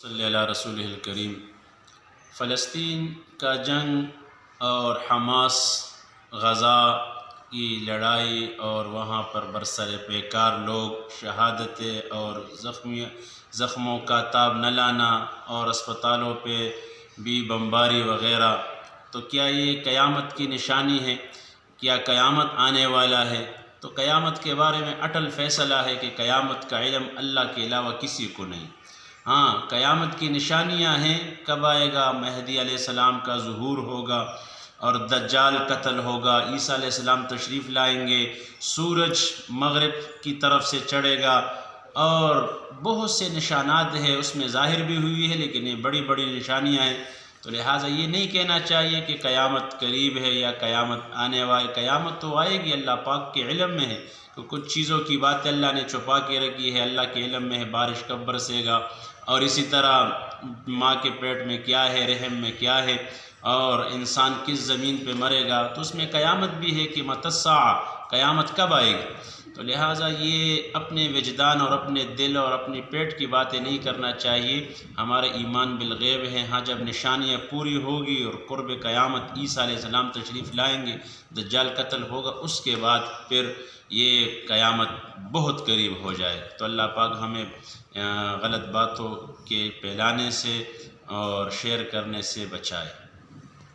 صلی اللہ رسول الکریم۔ فلسطین کا جنگ اور حماس غزہ کی لڑائی اور وہاں پر برسر پیکار لوگ شہادتیں اور زخموں کا تاب نہ لانا اور اسپتالوں پہ بھی بمباری وغیرہ، تو کیا یہ قیامت کی نشانی ہے؟ کیا قیامت آنے والا ہے؟ تو قیامت کے بارے میں اٹل فیصلہ ہے کہ قیامت کا علم اللہ کے علاوہ کسی کو نہیں۔ ہاں، قیامت کی نشانیاں ہیں، کب آئے گا؟ مہدی علیہ السلام کا ظہور ہوگا اور دجال قتل ہوگا، عیسیٰ علیہ السلام تشریف لائیں گے، سورج مغرب کی طرف سے چڑھے گا، اور بہت سے نشانات ہیں، اس میں ظاہر بھی ہوئی ہے، لیکن یہ بڑی بڑی نشانیاں ہیں۔ تو لہٰذا یہ نہیں کہنا چاہیے کہ قیامت قریب ہے یا قیامت آنے والی۔ قیامت تو آئے گی، اللہ پاک کے علم میں ہے، تو کچھ چیزوں کی باتیں اللہ نے چھپا کے رکھی ہے، اللہ کے علم میں ہے، بارش کب برسے گا، اور اسی طرح ماں کے پیٹ میں کیا ہے، رحم میں کیا ہے، اور انسان کس زمین پہ مرے گا، تو اس میں قیامت بھی ہے کہ متی الساعہ، قیامت کب آئے گی۔ تو لہٰذا یہ اپنے وجدان اور اپنے دل اور اپنی پیٹ کی باتیں نہیں کرنا چاہیے، ہمارے ایمان بالغیب ہے۔ ہاں، جب نشانیاں پوری ہوگی اور قرب قیامت عیسیٰ علیہ السلام تشریف لائیں گے، دجال قتل ہوگا، اس کے بعد پھر یہ قیامت بہت قریب ہو جائے۔ تو اللہ پاک ہمیں غلط باتوں کے پھیلانے سے اور شیئر کرنے سے بچائے۔